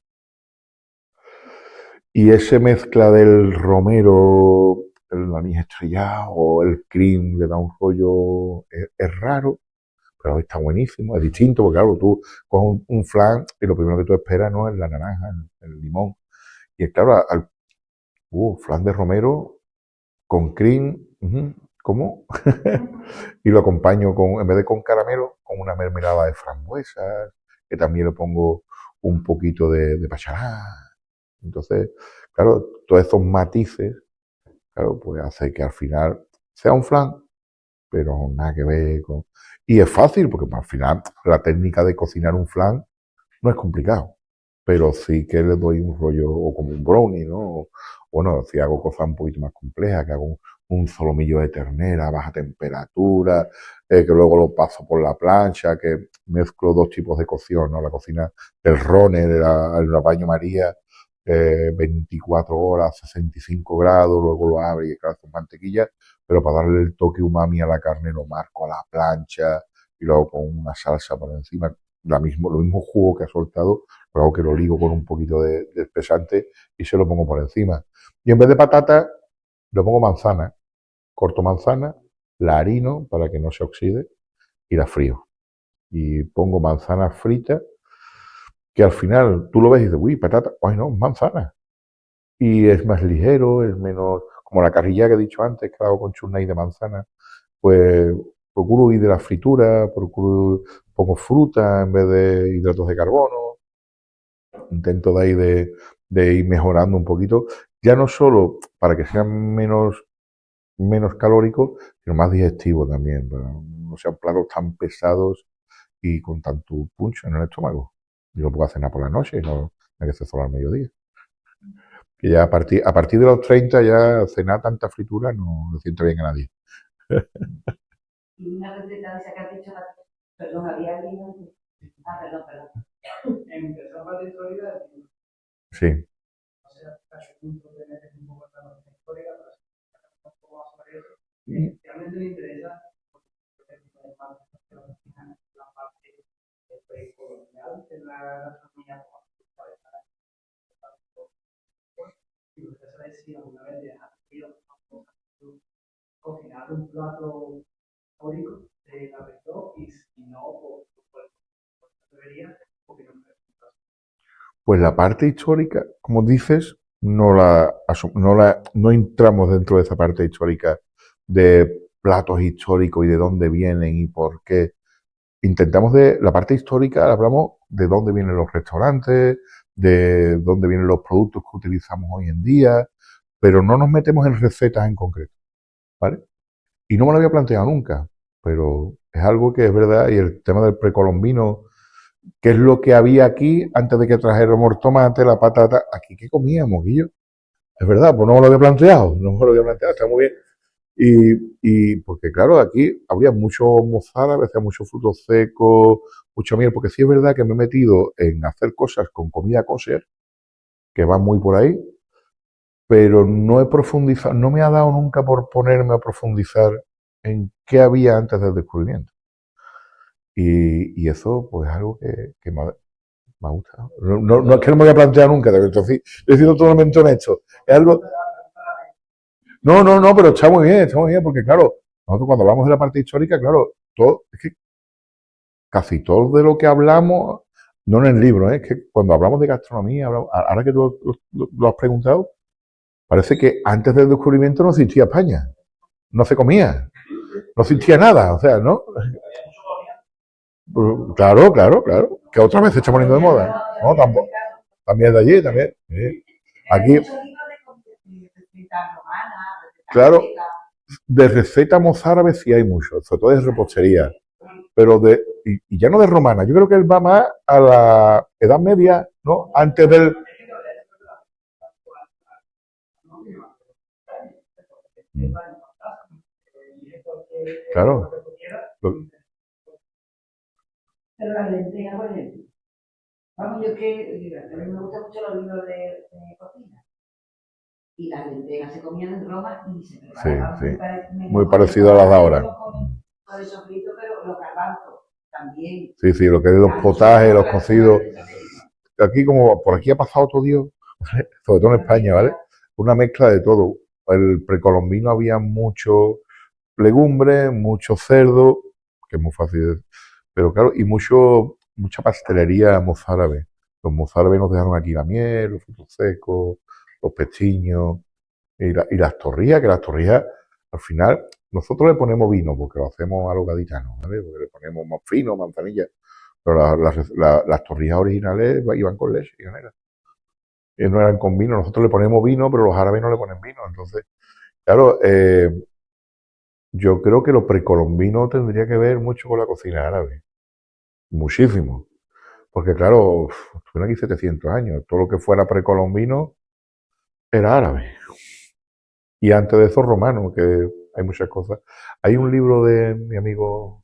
Y ese mezcla del romero, el anís estrellado o el cream le da un rollo, es raro, pero está buenísimo, es distinto, porque claro, tú coges un flan y lo primero que tú esperas no es la naranja, el limón. Y es claro, flan de romero con cream, ¿cómo? Y lo acompaño en vez de con caramelo, con una mermelada de frambuesas, que también le pongo un poquito de pacharán. Entonces, claro, todos estos matices, claro, pues hace que al final sea un flan, pero nada que ver con... Y es fácil, porque al final la técnica de cocinar un flan no es complicado, pero sí que le doy un rollo, o como un brownie, ¿no? Bueno, si hago cosas un poquito más complejas, que hago un solomillo de ternera a baja temperatura, que luego lo paso por la plancha, que mezclo dos tipos de cocción, ¿no? La cocina del Rone, del baño María, 24 horas, 65 grados, luego lo abre y claro, con mantequilla, pero para darle el toque umami a la carne lo marco a la plancha y luego con una salsa por encima lo mismo jugo que ha soltado, pero hago que lo ligo con un poquito de espesante y se lo pongo por encima. Y en vez de patata, le pongo manzana. Corto manzana, la harino para que no se oxide y la frío. Y pongo manzana frita, que al final tú lo ves y dices, uy, patata, ay no, manzana. Y es más ligero, es menos, como la carrilla que he dicho antes, que hago con chutney de manzana, pues procuro ir de la fritura, pongo fruta en vez de hidratos de carbono, intento de ahí de ir mejorando un poquito, ya no solo para que sean menos calóricos, sino más digestivos también, para no sean platos tan pesados y con tanto punch en el estómago. Yo lo puedo cenar por la noche y no hay que hacer solo al mediodía. Que ya a partir de los 30 ya cenar tanta fritura no le sienta bien a nadie. Y una receta de esa que has dicho, perdón, había leído. Ah, perdón. En tercera parte histórica, Sí, o sea, casi punto de meter un poco de la noción histórica, pero un poco más sobre eso. Realmente me interesa, porque el tipo de parte que nos fijan en la parte precolonial de la gastronomía como y me gustaría saber si alguna vez les ha pedido cocinar un plato histórico de la región y si no, pues debería, porque no me pues la parte histórica, como dices, no entramos dentro de esa parte histórica de platos históricos y de dónde vienen y por qué. Intentamos de la parte histórica, hablamos de dónde vienen los restaurantes, de dónde vienen los productos que utilizamos hoy en día, pero no nos metemos en recetas en concreto, ¿vale? Y no me lo había planteado nunca, pero es algo que es verdad, y el tema del precolombino, ¿qué es lo que había aquí antes de que trajéramos el tomate, la patata? ¿Aquí qué comíamos, Guillo? Es verdad, pues no me lo había planteado, no me lo había planteado, está muy bien. Y porque claro, aquí habría mucho mozárabe, había mucho fruto seco, mucha miel, porque sí es verdad que me he metido en hacer cosas con comida kosher, que van muy por ahí, pero no he profundizado, no me ha dado nunca por ponerme a profundizar en qué había antes del descubrimiento. Y eso, pues, es algo que me ha gustado. No es que no me haya planteado nunca, entonces, estoy siendo totalmente honesto. Es algo. No, pero está muy bien, porque claro, nosotros cuando hablamos de la parte histórica, claro, todo, es que casi todo de lo que hablamos, no en el libro, es que cuando hablamos de gastronomía, ahora que tú lo has preguntado, parece que antes del descubrimiento no existía España, no se comía, no existía nada, o sea, ¿no? Claro, que otra vez se está poniendo de moda, ¿no? También de allí, también. Aquí, claro, de receta mozárabe sí hay mucho, sobre todo de repostería, pero y ya no de romana, yo creo que él va más a la Edad Media, ¿no? Antes del. Claro. Pero las lentejas, por ejemplo. Vamos, yo que a mí me gustan mucho los libros de cocina. Y las lentejas se comían en Roma y se preparaban sí. Muy parecido a las de ahora. Con el sofrito, pero los garbanzos también. Sí, lo que es los potajes, los cocidos. Aquí, como por aquí ha pasado todo Dios, sobre todo en España, ¿vale? Una mezcla de todo. El precolombino había mucho legumbre, mucho cerdo, que es muy fácil, pero claro, y mucha pastelería mozárabe. Los mozárabes nos dejaron aquí la miel, los frutos secos, los pestiños y las torrijas, que las torrijas, al final, nosotros le ponemos vino porque lo hacemos a lo gaditano, ¿vale? Porque le ponemos más fino, manzanilla, pero las torrijas originales iban con leche y canela. Y no eran con vino, nosotros le ponemos vino, pero los árabes no le ponen vino. Entonces, claro, yo creo que lo precolombino tendría que ver mucho con la cocina árabe. Muchísimo. Porque claro, estuvieron aquí 700 años. Todo lo que fuera precolombino era árabe. Y antes de eso romano, que hay muchas cosas. Hay un libro de mi amigo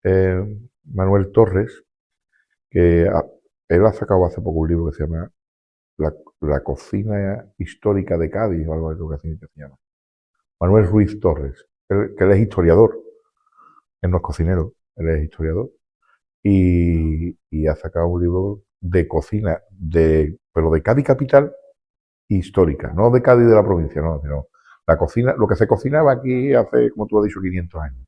eh, Manuel Torres, que él ha sacado hace poco un libro que se llama La cocina histórica de Cádiz, o algo así que se llama. Manuel Ruiz Torres, que él es historiador, él no es cocinero, él es historiador, y ha sacado un libro de cocina, pero de Cádiz capital histórica, no de Cádiz de la provincia, no, sino la cocina, lo que se cocinaba aquí hace, como tú has dicho, 500 años.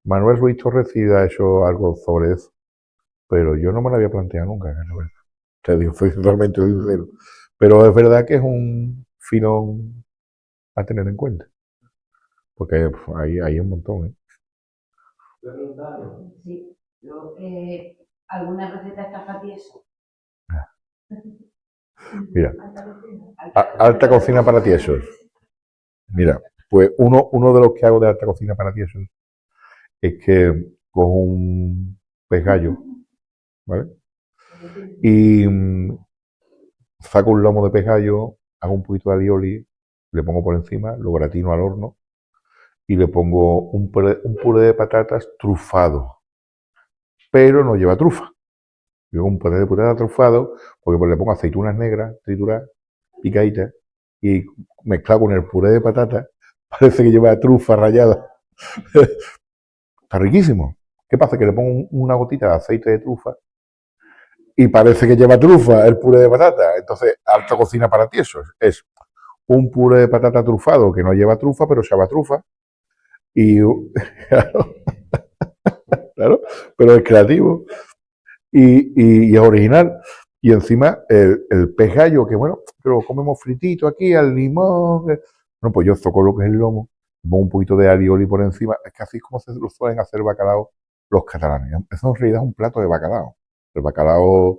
Manuel Ruiz Torres sí ha hecho algo sobre eso, pero yo no me lo había planteado nunca, la verdad. Te digo, soy totalmente sincero. Pero es verdad que es un filón a tener en cuenta, porque hay un montón, ¿eh? Sí, alguna receta está fatieso. Mira, alta cocina para tiesos. Mira, pues uno de los que hago de alta cocina para tiesos es que cojo un pez gallo, ¿vale? Y saco un lomo de pez gallo, hago un poquito de alioli, le pongo por encima, lo gratino al horno y le pongo un puré de patatas trufado, pero no lleva trufa. Yo un puré de patatas trufado, porque pues le pongo aceitunas negras, trituradas, picaditas, y mezclado con el puré de patatas, parece que lleva trufa rallada. Está riquísimo. ¿Qué pasa? Que le pongo una gotita de aceite de trufa y parece que lleva trufa el puré de patata. Entonces, alta cocina para tiesos. Es un puré de patata trufado que no lleva trufa, pero lleva trufa. Y claro, claro, pero es creativo y es original. Y encima el pez gallo, que bueno, lo comemos fritito aquí al limón. Bueno, pues yo zoco lo que es el lomo, pongo un poquito de alioli por encima. Es que así es como se lo suelen hacer bacalao los catalanes. Eso en realidad es un plato de bacalao. El bacalao,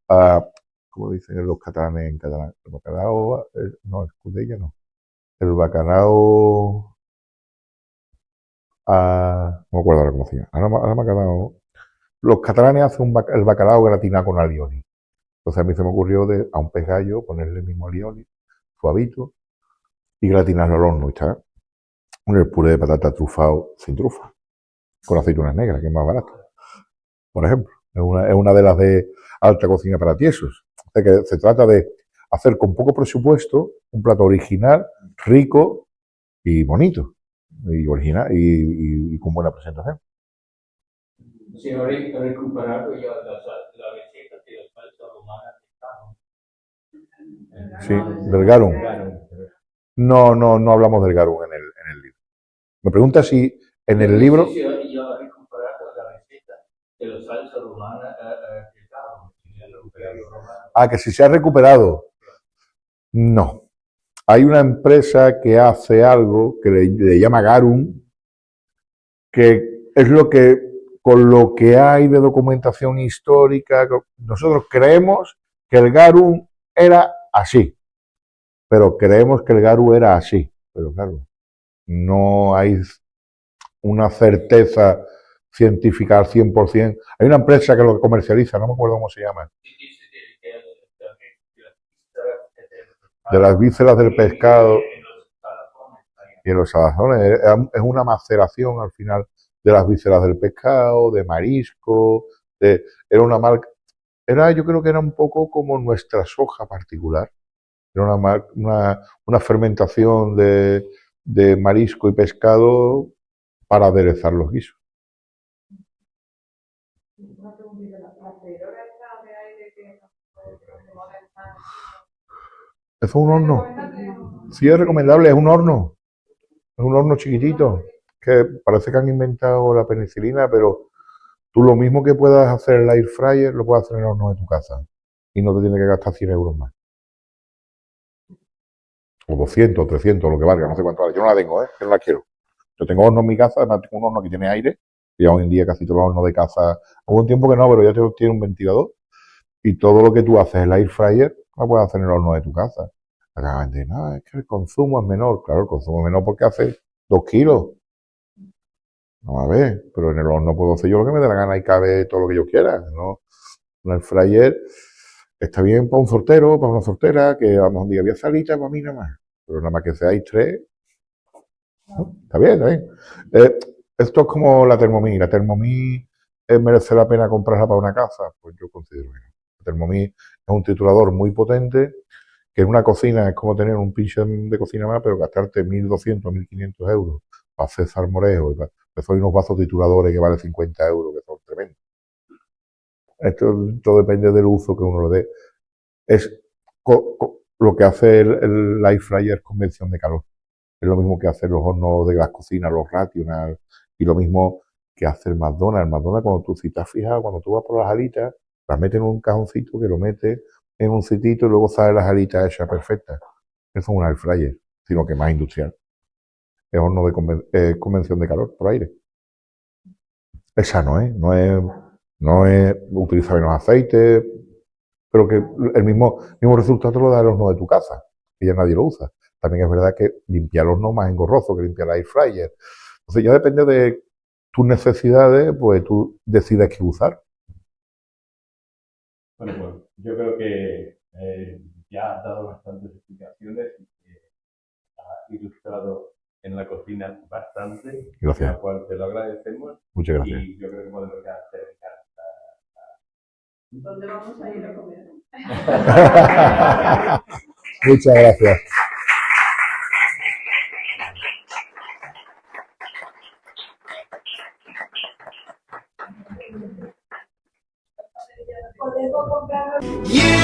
ah, ¿cómo dicen los catalanes en catalán? El bacalao, no, escudella no. El bacalao, no me acuerdo ahora cómo se llama. Ahora me ha quedado. Los catalanes hacen el bacalao gratinado con alioli. Entonces a mí se me ocurrió a un pez gallo ponerle el mismo alioli, suavito, y gratinarlo al horno. Y está con el puré de patata trufado sin trufa, con aceitunas negras, que es más barato. Por ejemplo, es una de las de alta cocina para tiesos. O sea que se trata de hacer con poco presupuesto un plato original, rico y bonito. Y original y con buena presentación. Sí, he recuperado ya la receta de la salsa romana de Sí, del garum. Garum. No hablamos del garum en el libro. Me pregunta si en el libro. Sí, yo he recuperado la receta de la salsa romana de Garum. Que si se ha recuperado. No. Hay una empresa que hace algo que le llama garum, que es con lo que hay de documentación histórica. Nosotros creemos que el garum era así, pero creemos que el garum era así. Pero claro, no hay una certeza científica al 100%. Hay una empresa que lo comercializa, no me acuerdo cómo se llama. De las vísceras del pescado y en los salazones. Es una maceración al final de las vísceras del pescado, de marisco. Era una marca. Yo creo que era un poco como nuestra soja particular. Era una fermentación de marisco y pescado para aderezar los guisos. Eso es un horno. Sí, es recomendable, es un horno. Es un horno chiquitito. Que parece que han inventado la penicilina, pero tú lo mismo que puedas hacer en el air fryer, lo puedes hacer en el horno de tu casa. Y no te tienes que gastar 100 euros más. O 200, 300, lo que valga, no sé cuánto vale. Yo no la tengo, que no la quiero. Yo tengo horno en mi casa, además tengo un horno que tiene aire. Y hoy en día casi todos los hornos de casa, hubo un tiempo que no, pero ya tiene un ventilador. Y todo lo que tú haces en el air fryer, lo puedes hacer en el horno de tu casa. Acaban de no, es que el consumo es menor. Claro, el consumo es menor porque hace 2 kilos. No, a ver, pero en el horno puedo hacer yo lo que me dé la gana y cabe todo lo que yo quiera, ¿no? Un air fryer está bien para un sortero, para una sortera, que a lo mejor diga, voy a salita para mí nada más. Pero nada más que seáis 3, ¿no? Está bien, está bien. Esto es como la Thermomix. La Thermomix merece la pena comprarla para una casa. Pues yo considero que no. La Thermomix es un triturador muy potente, que en una cocina es como tener un pinche de cocina más, pero gastarte 1.200, 1.500 euros para hacer salmorejo. Hay unos vasos trituradores que valen 50 euros, que son tremendos. Esto depende del uso que uno le dé. Es lo que hace el air fryer, convención de calor. Es lo mismo que hacen los hornos de las cocinas, los Rational, y lo mismo que hace el McDonald's. El McDonald's, cuando tú, si te has fijado, cuando tú vas por las alitas, las metes en un cajoncito que lo metes en un sitito y luego salen las alitas hechas perfectas. Eso es un air fryer, sino que más industrial. Es horno de convención de calor por aire. Es sano, ¿eh? No es utilizar menos aceite, pero que el mismo resultado lo da el horno de tu casa, que ya nadie lo usa. También es verdad que limpiar el horno más engorroso que limpiar el air fryer. Entonces ya depende de tus necesidades, pues tú decides qué usar. Bueno, pues yo creo que ya has dado bastantes explicaciones y que ha ilustrado en la cocina bastante, Gracias. a lo cual te lo agradecemos. Muchas gracias. Y yo creo que podemos ya terminar. ¿Dónde vamos a ir a comer? Muchas gracias. You